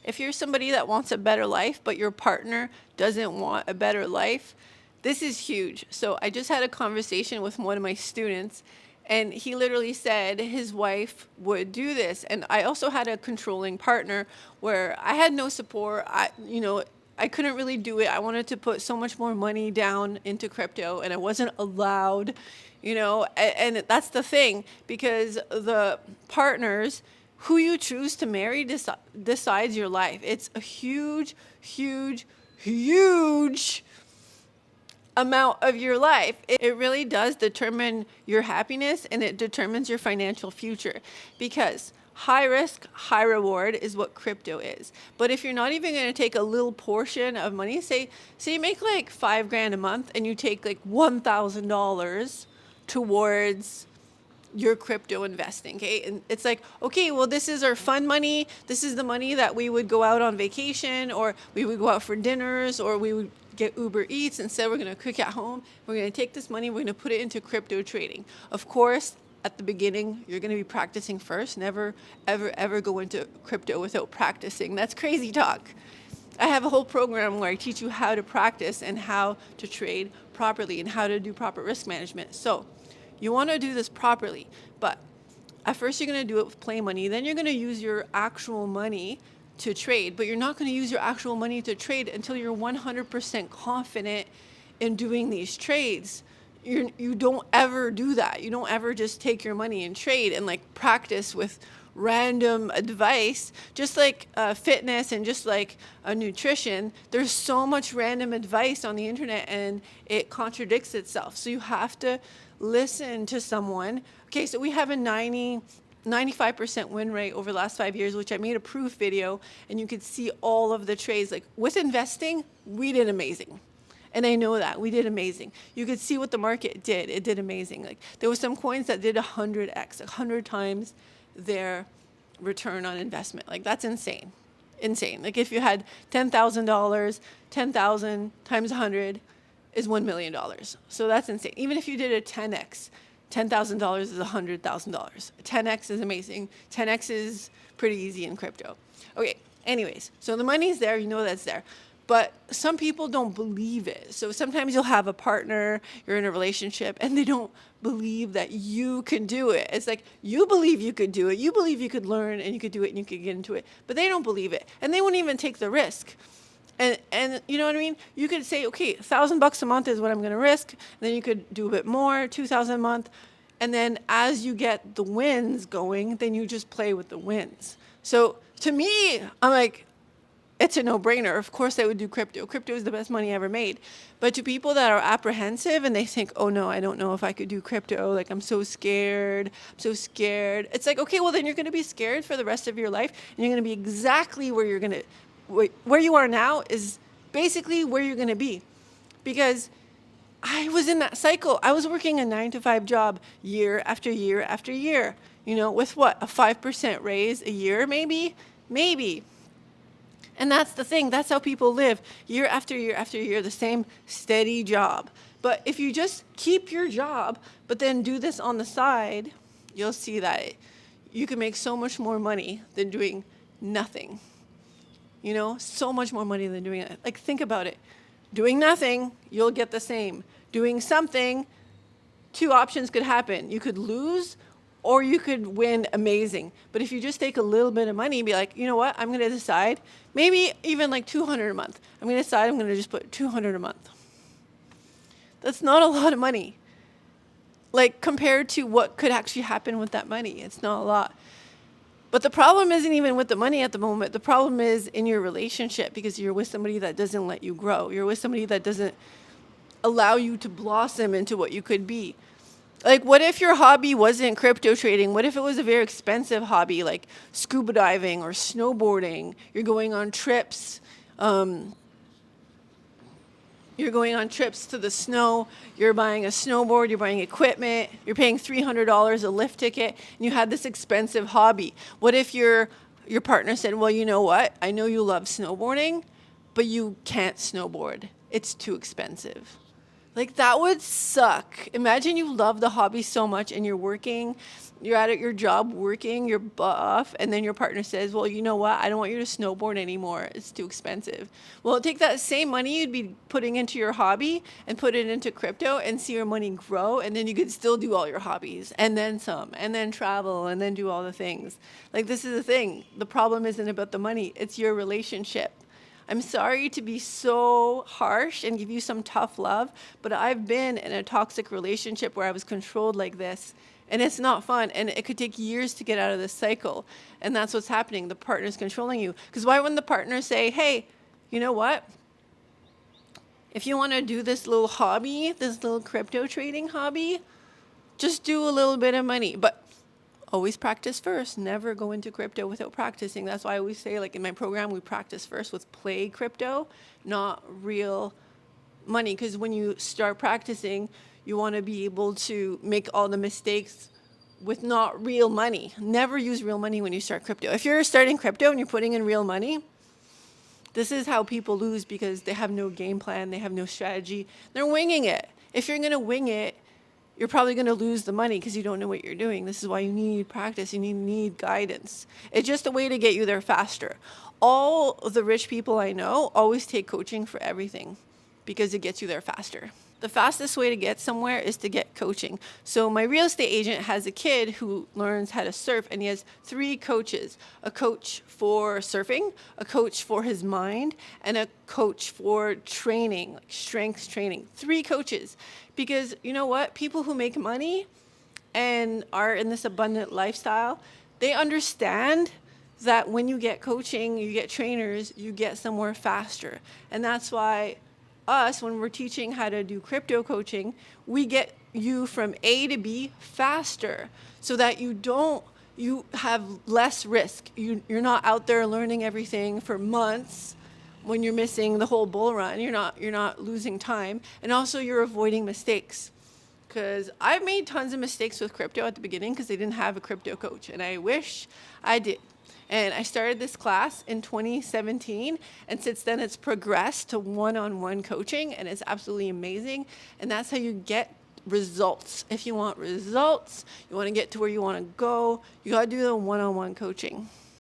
If you're somebody that wants a better life, but your partner doesn't want a better life, this is huge. So I just had a conversation with one of my students, and he literally said his wife would do this. And I also had a controlling partner where I had no support. I couldn't really do it. I wanted to put so much more money down into crypto, and I wasn't allowed, and that's the thing, because the partners who you choose to marry decides your life. It's a huge, huge, huge amount of your life. It really does determine your happiness, and it determines your financial future, because high risk, high reward is what crypto is. But if you're not even going to take a little portion of money, say you make like $5,000 a month and you take like $1,000 towards your crypto investing, okay? And it's like, okay, well, this is our fun money. This is the money that we would go out on vacation, or we would go out for dinners, or we would get Uber Eats. Instead, we're going to cook at home. We're going to take this money, we're going to put it into crypto trading. Of course, at the beginning, you're going to be practicing first. Never, ever, ever go into crypto without practicing. That's crazy talk. I have a whole program where I teach you how to practice and how to trade properly and how to do proper risk management. So you want to do this properly, but at first you're going to do it with play money. Then you're going to use your actual money to trade, but you're not going to use your actual money to trade until you're 100% confident in doing these trades. You don't ever do that. You don't ever just take your money and trade and like practice with random advice. Just like fitness and just like nutrition, there's so much random advice on the internet and it contradicts itself. So you have to listen to someone. Okay, so we have a 95% win rate over the last 5 years, which I made a proof video, and you could see all of the trades. Like with investing, we did amazing. And I know that we did amazing. You could see what the market did. It did amazing. Like there were some coins that did 100x, 100 times their return on investment. Like that's insane. Insane. Like if you had $10,000, 10,000 times 100 is $1 million. So that's insane. Even if you did a 10x, $10,000 is $100,000. 10x is amazing. 10x is pretty easy in crypto. Okay, anyways, so the money's there, you know that's there. But some people don't believe it. So sometimes you'll have a partner, you're in a relationship, and they don't believe that you can do it. It's like, you believe you could do it. You believe you could learn and you could do it and you could get into it. But they don't believe it. And they won't even take the risk. And you know what I mean? You could say, okay, $1,000 a month is what I'm going to risk. And then you could do a bit more, 2,000 a month. And then as you get the wins going, then you just play with the wins. So to me, I'm like, it's a no-brainer. Of course I would do crypto. Crypto is the best money ever made. But to people that are apprehensive and they think, oh no, I don't know if I could do crypto. Like I'm so scared. I'm so scared. It's like, okay, well then you're going to be scared for the rest of your life. And you're going to be exactly where you're going to, where you are now is basically where you're going to be. Because I was in that cycle. I was working a 9-to-5 job year after year after year, with what, a 5% raise a year, maybe. And that's the thing. That's how people live year after year after year, the same steady job. But if you just keep your job, but then do this on the side, you'll see that you can make so much more money than doing nothing. So much more money than doing it. Like, think about it. Doing nothing, you'll get the same. Doing something, two options could happen. You could lose or you could win amazing. But if you just take a little bit of money and be like, you know what, I'm going to decide, maybe even like $200 a month. I'm going to decide I'm going to just put $200 a month. That's not a lot of money. Like compared to what could actually happen with that money, it's not a lot. But the problem isn't even with the money at the moment. The problem is in your relationship, because you're with somebody that doesn't let you grow. You're with somebody that doesn't allow you to blossom into what you could be. Like, what if your hobby wasn't crypto trading? What if it was a very expensive hobby, like scuba diving or snowboarding? You're going on trips. You're going on trips to the snow. You're buying a snowboard. You're buying equipment. You're paying $300 a lift ticket, and you had this expensive hobby. What if your partner said, well, you know what? I know you love snowboarding, but you can't snowboard. It's too expensive. Like that would suck. Imagine you love the hobby so much and you're working, you're at your job working your butt off, and then your partner says, "Well, you know what? I don't want you to snowboard anymore. It's too expensive." Well, take that same money you'd be putting into your hobby and put it into crypto and see your money grow, and then you could still do all your hobbies and then some, and then travel and then do all the things. Like this is the thing. The problem isn't about the money, it's your relationship. I'm sorry to be so harsh and give you some tough love, but I've been in a toxic relationship where I was controlled like this, and it's not fun, and it could take years to get out of this cycle. And that's what's happening. The partner's controlling you. Because why wouldn't the partner say, "Hey, you know what? If you want to do this little hobby, this little crypto trading hobby, just do a little bit of money, but always practice first. Never go into crypto without practicing." That's why I always say, like in my program, we practice first with play crypto, not real money. Because when you start practicing, you want to be able to make all the mistakes with not real money. Never use real money when you start crypto. If you're starting crypto and you're putting in real money, this is how people lose, because they have no game plan, they have no strategy. They're winging it. If you're going to wing it, you're probably going to lose the money because you don't know what you're doing. This is why you need practice. You need guidance. It's just a way to get you there faster. All the rich people I know always take coaching for everything because it gets you there faster. The fastest way to get somewhere is to get coaching. So my real estate agent has a kid who learns how to surf, and he has 3 coaches: a coach for surfing, a coach for his mind, and a coach for training, like strength training. 3 coaches. Because you know what? People who make money and are in this abundant lifestyle, they understand that when you get coaching, you get trainers, you get somewhere faster. And that's why us, when we're teaching how to do crypto coaching, we get you from A to B faster so that you have less risk. You're not out there learning everything for months when you're missing the whole bull run. You're not losing time, and also you're avoiding mistakes. Because I've made tons of mistakes with crypto at the beginning because they didn't have a crypto coach, and I wish I did. And I started this class in 2017, and since then it's progressed to one-on-one coaching, and it's absolutely amazing. And that's how you get results. If you want results, you want to get to where you want to go, you got to do the one-on-one coaching.